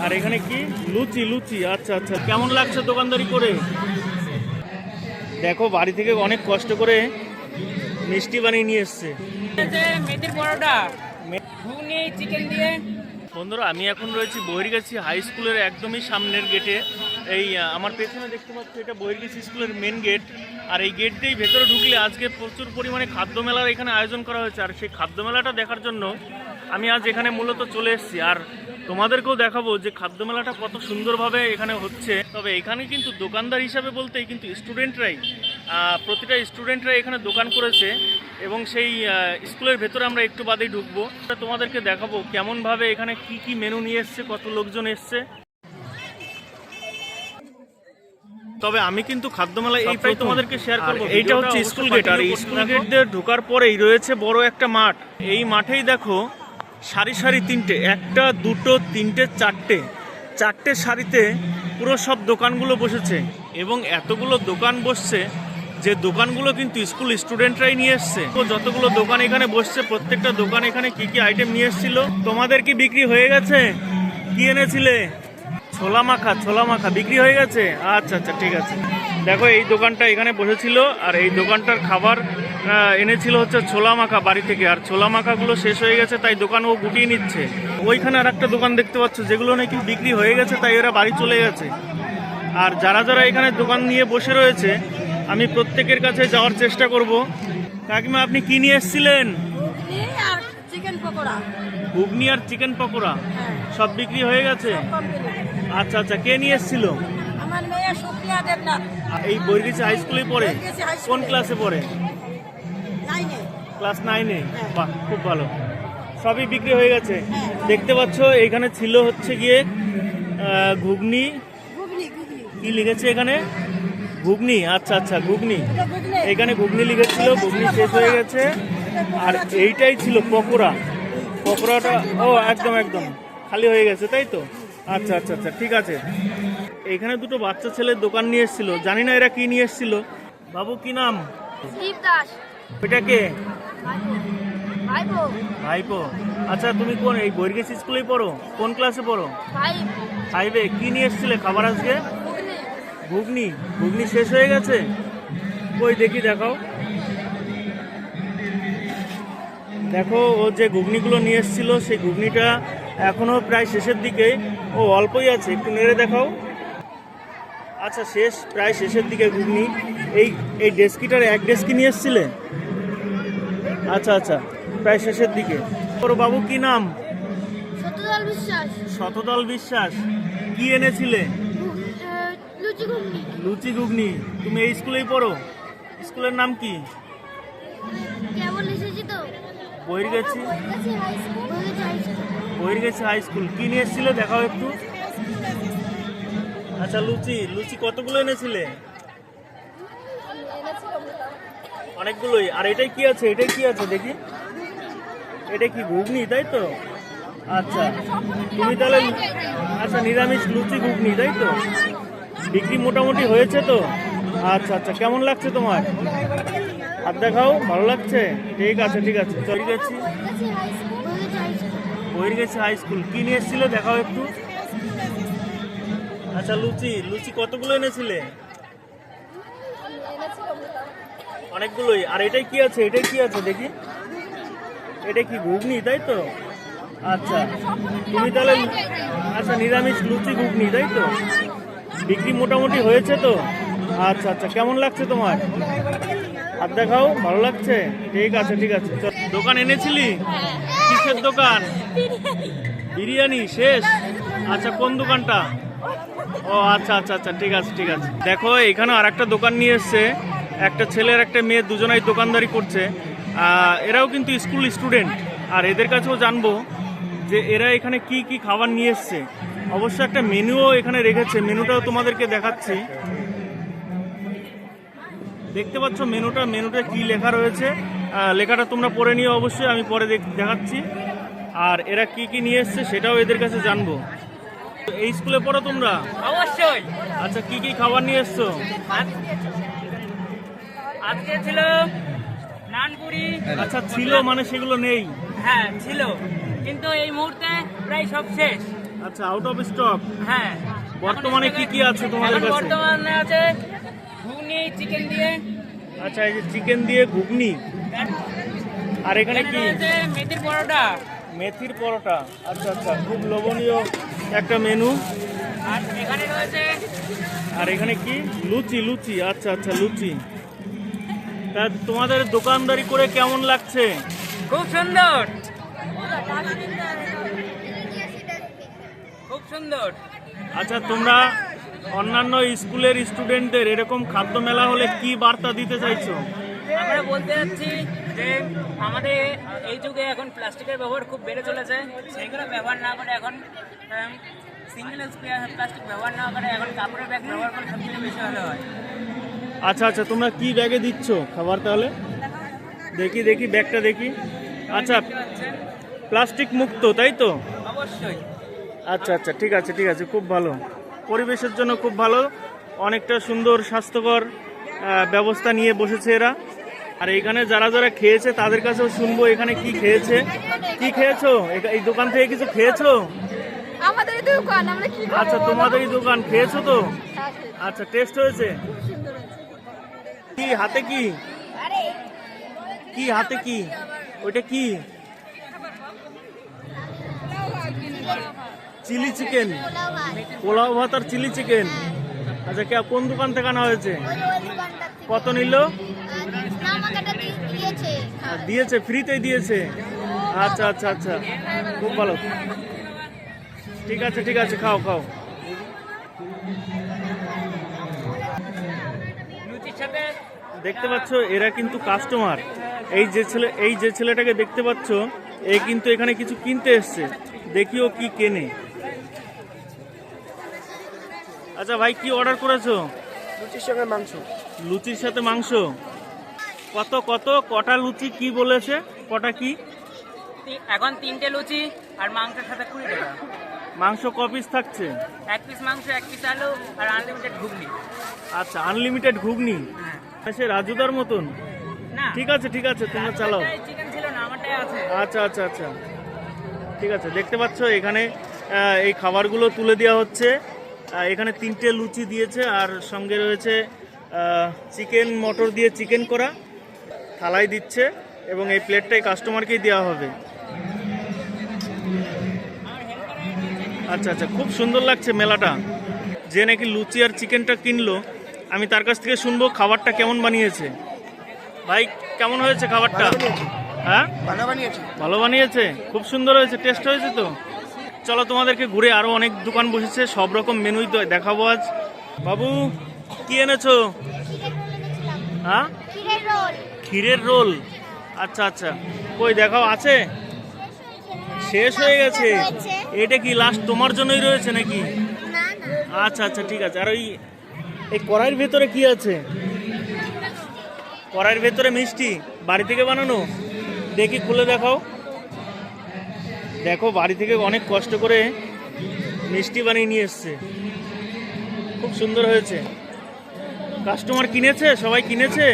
আর এখানে কি লুচি লুচি। আচ্ছা আচ্ছা, কেমন লাগছে দোকানদারি করে? দেখো বাড়ি থেকে অনেক কষ্ট করে মিষ্টি বানিয়ে নিয়ে এসছে। মেথির পরোটা, ঘুগনি, চিকেন দিয়ে। বন্ধুরা, আমি এখন রয়েছি বহির্গাছি হাই স্কুলের একদমই সামনের গেটে। এই আমার পেছনে দেখতে পাচ্ছি, এটা বহির্গাছি স্কুলের মেন গেট। আর এই গেট দিয়েই ভেতরে ঢুকলে আজকে প্রচুর পরিমাণে খাদ্য মেলার এখানে আয়োজন করা হয়েছে। আর সেই খাদ্য মেলাটা দেখার জন্য আমি আজ এখানে মূলত চলে এসেছি। আর তোমাদেরকেও দেখাবো যে খাদ্য মেলাটা কত সুন্দরভাবে এখানে হচ্ছে। তবে এখানে কিন্তু দোকানদার হিসাবে বলতে কিন্তু স্টুডেন্টরাই, প্রতিটা স্টুডেন্টরাই এখানে দোকান করেছে। এবং সেই স্কুলের ভেতরে আমরা একটু বাদেই ঢুকবো, তোমাদেরকে দেখাবো কেমনভাবে এখানে কি কি মেনু নিয়ে এসছে, কত লোকজন এসছে। তবে আমি কিন্তু খাদ্যমেলা এইটাই তোমাদেরকে শেয়ার করবো। এইটা হচ্ছে স্কুল গেট, আর স্কুল গেট দিয়ে ঢোকার পরেই রয়েছে বড় একটা মাঠ। এই মাঠেই দেখো সারি সারি তিনটে, একটা দুটো তিনটে চারটে সারিতে পুরো সব দোকানগুলো বসেছে। এবং এতগুলো দোকান বসছে যে দোকানগুলো কিন্তু স্কুল স্টুডেন্টরাই নিয়ে এসছে। তো যতগুলো দোকান এখানে বসছে, প্রত্যেকটা দোকান এখানে কি কি আইটেম নিয়ে এসেছিল। তোমাদের কি বিক্রি হয়ে গেছে? কি এনেছিলে? ছোলা মাখা বিক্রি হয়ে গেছে। আচ্ছা আচ্ছা, ঠিক আছে। দেখো এই দোকানটা এখানে বসেছিল, আর এই দোকানটার খাবার এনেছিল হচ্ছে ছোলা মাখা বাড়ি থেকে। আর ছোলা মাখাগুলো শেষ হয়ে গেছে, তাই দোকান ও গুটিয়ে নিচ্ছে। ওইখানে আর একটা দোকান দেখতে পাচ্ছ, যেগুলো নাকি বিক্রি হয়ে গেছে, তাই এরা বাড়ি চলে গেছে। আর যারা যারা এখানে দোকান নিয়ে বসে রয়েছে, আমি প্রত্যেকের কাছে যাওয়ার চেষ্টা করব। কাকিমা, আপনি কি নিয়ে এসেছিলেন? ঘুগনি আর চিকেন পকোড়া। সব বিক্রি হয়ে গেছে? আচ্ছা আচ্ছা, কে নিয়ে এসেছিল? আমার মেয়ে সুপ্রিয়া দেবনাথ। এই বহির্গাছি হাই স্কুলে পড়ে? কোন ক্লাসে পড়ে? ক্লাস 9-এ। বাহ, খুব ভালো। সবই বিক্রি হয়ে গেছে। দেখতে পাচ্ছ এখানে ছিল হচ্ছে গিয়ে ঘুগনি। কি লিখেছে এখানে? ঘুগনি। আচ্ছা আচ্ছা, ঘুগনি। এখানে ঘুগনি লিখেছিল, ঘুগনি শেষ হয়ে গেছে। আর এইটাই ছিল পকোড়াটা। ও একদম একদম খালি হয়ে গেছে, তাই তো? আচ্ছা আচ্ছা আচ্ছা, ঠিক আছে। এখানে দুটো বাচ্চা ছেলের দোকান নিয়ে এসেছিল, জানি না এরা কি নিয়ে এসেছিল। বাবু, কি নাম? ওইটা কে? ভাইপো। আচ্ছা, তুমি কোন এই বহির্গাছি স্কুলেই পড়ো? কোন ক্লাসে পড়ো? 5-এ। কি নিয়ে এসেছিলে খাবার আজকে? ঘুগনি শেষ হয়ে গেছে? কই দেখি, দেখাও। দেখো ও যে ঘুগনিগুলো নিয়ে এসেছিল, সেই ঘুগনিটা এখনো প্রায় শেষের দিকে। ও অল্পই আছে, একটু নেড়ে দেখাও। আচ্ছা, প্রায় শেষের দিকে ঘুগনি। এই ডেস্কিটার এক ডেস্কি নিয়ে এসেছিলে? আচ্ছা আচ্ছা, প্রায় শেষের দিকে। ওর বাবু, কি নাম? শতদল বিশ্বাস। কি এনেছিলে? লুচি ঘুগনি। তুমি এই স্কুলেই পড়ো? স্কুলের নাম কি? বহির্গাছি হাই স্কুল। কি নিয়ে এসেছিলে দেখাও একটু। আচ্ছা, লুচি কতগুলো এনেছিলে? অনেকগুলোই। আর এটাই কি আছে দেখি। এটা কি ঘুগনি, তাই তো? আচ্ছা, তুমি তাহলে আচ্ছা নিরামিষ লুচি ঘুগনি, তাই তো? বিক্রি মোটামুটি হয়েছে তো? আচ্ছা আচ্ছা, কেমন লাগছে তোমার? হাত দেখাও, ভালো লাগছে? ঠিক আছে ঠিক আছে, চলে গেছি। বহির্গাছি হাই স্কুল। কি নিয়ে এসেছিলে দেখাও একটু। আচ্ছা, লুচি কতগুলো এনেছিলে? অনেকগুলোই। আর এটাই কি আছে দেখি। এটা কি ঘুগনি, তাই তো? আচ্ছা, তুমি তাহলে আচ্ছা নিরামিষ লুচি ঘুগনি, তাই তো? বিক্রি মোটামুটি হয়েছে তো? আচ্ছা আচ্ছা, কেমন লাগছে তোমার? হাত দেখাও, ভালো লাগছে? ঠিক আছে ঠিক আছে। দোকান এনেছিলি? কিসের দোকান? বিরিয়ানি শেষ? আচ্ছা, কোন দোকানটা? ও আচ্ছা আচ্ছা আচ্ছা, ঠিক আছে ঠিক আছে। দেখো এখানে আর একটা দোকান নিয়ে এসছে, একটা ছেলের একটা মেয়ে, দুজনাই দোকানদারি করছে। এরাও কিন্তু স্কুল স্টুডেন্ট। আর এদের কাছেও জানবো যে এরা এখানে কি কি খাবার নিয়ে এসছে। অবশ্য একটা মেনুও এখানে রেখেছে, মেনুটাও তোমাদেরকে দেখাচ্ছি। দেখতে পাচ্ছ মেনুটা কি লেখা রয়েছে। লেখাটা তোমরা পড়ে নিও অবশ্যই, আমি পরে দেখাচ্ছি। আর এরা কি কি নিয়ে এসছে সেটাও এদের কাছে জানবো। এই স্কুলে পড়ো তোমরা? অবশ্যই। আচ্ছা, কি কি খাবার নিয়ে এসছো? আজকে ছিল নানপুরি। আচ্ছা, ছিল মানে সেগুলো নেই? হ্যাঁ ছিল, কিন্তু এই মুহূর্তে প্রায় সব শেষ। আচ্ছা, আউট অফ স্টক। হ্যাঁ। বর্তমানে কি কি আছে তোমাদের এখন কাছে? বর্তমানে আছে ঘুগনি চিকেন দিয়ে। আচ্ছা, এই যে চিকেন দিয়ে ঘুগনি, আর এখানে কি? রয়েছে মেথির পরোটা। মেথির পরোটা। আচ্ছা আচ্ছা, খুব লোভনীয় একটা মেনু। আর এখানে রয়েছে আর এখানে কি? লুচি। লুচি, আচ্ছা আচ্ছা, লুচি। তা তোমাদের দোকানদারি করে কেমন লাগছে? খুব সুন্দর, খুব সুন্দর। আচ্ছা, তোমরা অন্যান্য স্কুলের স্টুডেন্টদের এরকম খাদ্য মেলা হলে কি বার্তা দিতে চাইছো? আমরা বলতে চাচ্ছি যে আমাদের এই যুগে এখন প্লাস্টিকের ব্যবহার খুব বেড়ে চলেছে, সেইগুলো ব্যবহার না করে এখন সিঙ্গেল ইউজ প্লাস্টিক ব্যবহার না করে এখন কাপড়ের ব্যাগ ব্যবহার করলে সবথেকে বেশি ভালো হয়। আচ্ছা আচ্ছা, তোমরা কি ব্যাগে দিচ্ছ খাবার তাহলে? দেখি দেখি ব্যাগটা দেখি। আচ্ছা, দেখতে পাচ্ছেন? প্লাস্টিক মুক্ত, তাই তো? অবশ্যই। আচ্ছা আচ্ছা, ঠিক আছে ঠিক আছে, খুব ভালো। পরিবেশের জন্য খুব ভালো, অনেকটা সুন্দর স্বাস্থ্যকর ব্যবস্থা নিয়ে বসেছে এরা। আর এখানে যারা যারা খেয়েছে তাদের কাছেও শুনবো এখানে কি খেয়েছে। কি খেয়েছো? এই দোকান থেকে কিছু খেয়েছো? আমাদের দোকান আমরা কি খাবো? আচ্ছা, তোমাদেরই দোকান, খেয়েছো তো? হ্যাঁ, আচ্ছা, টেস্ট হয়েছে? খুব সুন্দর হয়েছে। কি হাতে কি? কি হাতে কি? ওইটা কি? চিলি চিকেন, পোলাও ভাত আর চিলি চিকেন। আচ্ছা, কোন দোকান থেকে আনা হয়েছে? কত নিল? দিয়েছে, ফ্রিতেই দিয়েছে। আচ্ছা আচ্ছা আচ্ছা, খুব ভালো। ঠিক আছে ঠিক আছে, খাও খাও। লুচির সাথে দেখতে পাচ্ছ এরা কিন্তু কাস্টমার। এই যে ছেলেটাকে দেখতে পাচ্ছ, এ কিন্তু এখানে কিছু কিনতে এসছে। দেখিও কি কেনে। আচ্ছা ভাই, কি অর্ডার করেছো? লুচির সঙ্গে মাংস। লুচির সাথে মাংস। কত কত কটা লুচি কি বলেছে? কটা কি? এখন 3টে লুচি আর মাংসের সাথে 20 টাকা। মাংস ক পিস থাকছে? 1 পিস মাংস, 1 পিস আলু আর আনলিমিটেড ঘুগনি। আচ্ছা, আনলিমিটেড ঘুগনি। হ্যাঁ। সে রাজুদার মতন। না, ঠিক আছে ঠিক আছে, তোমরা চালাও। চিকেন ছিল না, আমারটাই আছে। আচ্ছা আচ্ছা আচ্ছা, ঠিক আছে। দেখতে পাচ্ছ এখানে এই খাবারগুলো তুলে দেওয়া হচ্ছে। এখানে 3টে লুচি দিয়েছে আর সঙ্গে রয়েছে চিকেন মটর দিয়ে চিকেন করা, থালায় দিচ্ছে এবং এই প্লেটটাই কাস্টমারকেই দেওয়া হবে। আচ্ছা আচ্ছা, খুব সুন্দর লাগছে মেলাটা। যে নাকি লুচি আর চিকেনটা কিনলো, আমি তার কাছ থেকে শুনবো খাবারটা কেমন বানিয়েছে। ভাই, কেমন হয়েছে খাবারটা? হ্যাঁ, ভালো বানিয়েছি। ভালো বানিয়েছে, খুব সুন্দর হয়েছে, টেস্ট হয়েছে তো? চলো, তোমাদেরকে ঘুরে আরো অনেক দোকান বসেছে, সব রকম মেনুই তো দেখাবো আজ। বাবু, কি এনেছো? হ্যাঁ, ক্ষীরের রোল। আচ্ছা আচ্ছা, কই দেখাও, আছে? শেষ হয়ে গেছে। এটা কি লাস্ট তোমার জন্যই রয়েছে নাকি? আচ্ছা আচ্ছা, ঠিক আছে। আর এই কড়াইয়ের ভেতরে কি আছে? কড়াইয়ের ভেতরে মিষ্টি, বাড়ি থেকে বানানো? দেখি, খুলে দেখাও। দেখো, বাড়ি থেকে অনেক কষ্ট করে মিষ্টি বানিয়ে নিয়ে এসছে, খুব সুন্দর হয়েছে। কাস্টমার কিনেছে, সবাই কিনেছে,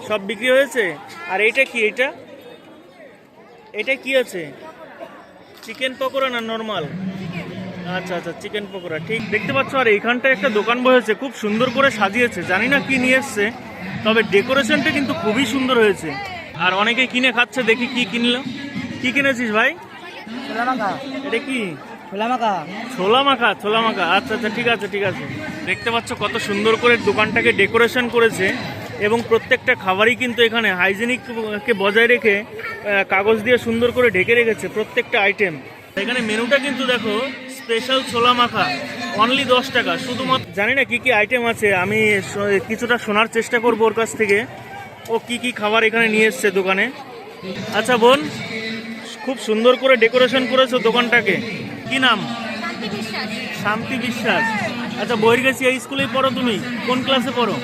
সব বিক্রি হয়েছে। আর এইটা কি? এটা কি আছে? চিকেন পকোড়া না নর্মাল? আচ্ছা আচ্ছা, চিকেন পকোড়া, ঠিক। দেখতে পাচ্ছ, আর এইখানটায় একটা দোকান বসেছে, খুব সুন্দর করে সাজিয়েছে। জানি না কি নিয়ে এসছে, তবে ডেকোরেশনটা কিন্তু খুবই সুন্দর হয়েছে। আর অনেকে কিনে খাচ্ছে, দেখি কি কিনলো। কি কিনেছিস ভাই? ছোলা মাখা। এটা কি? ছোলা মাখা। ছোলা মাখা। ছোলা মাখা, আচ্ছা আচ্ছা, ঠিক আছে ঠিক আছে। দেখতে পাচ্ছ কত সুন্দর করে দোকানটাকে ডেকোরেশন করেছে এবং প্রত্যেকটা খাবারই কিন্তু এখানে হাইজেনিককে বজায় রেখে কাগজ দিয়ে সুন্দর করে ঢেকে রেখেছে প্রত্যেকটা আইটেম। এখানে মেনুটা কিন্তু দেখো, স্পেশাল ছোলা মাখা, অনলি 10 টাকা শুধুমাত্র। জানি না কি কি আইটেম আছে, আমি কিছুটা শোনার চেষ্টা করবো ওর কাছ থেকে, ও কি কি খাবার এখানে নিয়ে এসছে দোকানে। আচ্ছা বোন, খুব সুন্দর করে ডেকোরেশন করেছো দোকানটাকে, কি নাম? শান্তি বিশ্বাস। আচ্ছা, বহির্গেছি এই স্কুলেই পড়ো তুমি? কোন ক্লাসে পড়ো?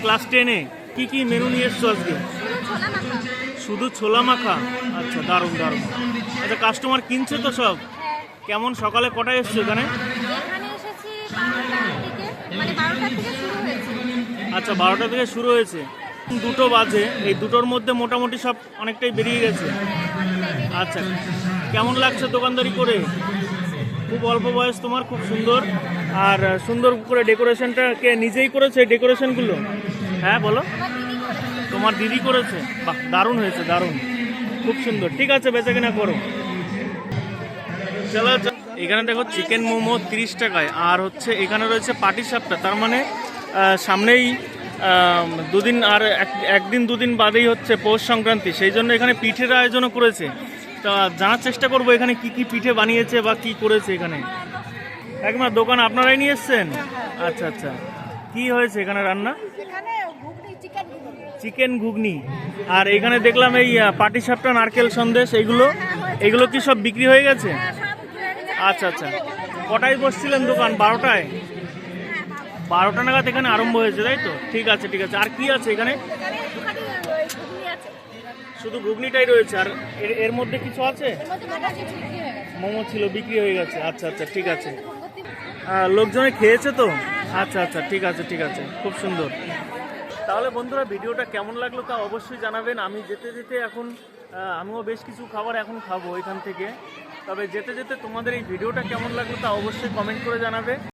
ক্লাস 10-এ। কি কি মেনু নিয়ে এসছো আজকে? শুধু ছোলা মাখা। আচ্ছা, দারুণ দারুণ। আচ্ছা, কাস্টমার কিনছে তো সব? কেমন, সকালে কটায় এসছো এখানে? আচ্ছা, 12টা থেকে শুরু হয়েছে, 2টো বাজে। এই 2টোর মধ্যে মোটামুটি সব অনেকটাই বেরিয়ে গেছে। আচ্ছা, কেমন লাগছে দোকানদারি করে? খুব অল্প বয়স তোমার, খুব সুন্দর। আর সুন্দর করে ডেকোরেশনটা কে নিজেই করেছে ডেকোরেশনগুলো? হ্যাঁ বলো। তোমার দিদি করেছে? বাহ, দারুণ হয়েছে, দারুণ, খুব সুন্দর। ঠিক আছে, বেচাকেনা করো। চলো, এখানে দেখো চিকেন মোমো 30 টাকায়, আর হচ্ছে এখানে রয়েছে পাটিসাপটা। তার মানে সামনেই দুদিন আর একদিন দুদিন বাদেই হচ্ছে পৌষ সংক্রান্তি, সেই জন্য এখানে পিঠের আয়োজনও করেছে। তা জানার চেষ্টা করবো এখানে কি কি পিঠে বানিয়েছে বা কি করেছে এখানে। একবার দোকান আপনারাই নিয়ে এসছেন? আচ্ছা আচ্ছা, কি হয়েছে এখানে রান্না? এখানে ঘুগনি, চিকেন ঘুগনি। চিকেন ঘুগনি, আর এখানে দেখলাম এই পাটিসাপটা, নারকেল সন্দেশ, এগুলো কি সব বিক্রি হয়ে গেছে? আচ্ছা আচ্ছা, কটায় বসছিলেন দোকান? 12টায়? 12টা নাগাদ এখানে আরম্ভ হয়েছে, তাই তো? ঠিক আছে ঠিক আছে। আর কি আছে এখানে? এখানে একটুখানি ঘুগনি আছে। শুধু ঘুগনিটাই রয়েছে, আর এর মধ্যে কিছু আছে? এর মধ্যে মোমো চিপস বিক্রি হয়ে গেছে। মোমো ছিল, বিক্রি হয়ে গেছে। আচ্ছা আচ্ছা, ঠিক আছে। লোকজনে খেয়েছে তো? আচ্ছা আচ্ছা, ঠিক আছে ঠিক আছে, খুব সুন্দর। তাহলে বন্ধুরা, ভিডিওটা কেমন লাগলো তা অবশ্যই জানাবেন। আমি যেতে যেতে এখন আমিও বেশ কিছু খাবার এখন খাবো এখান থেকে। তবে যেতে যেতে তোমাদের এই ভিডিওটা কেমন লাগলো তা অবশ্যই কমেন্ট করে জানাবে।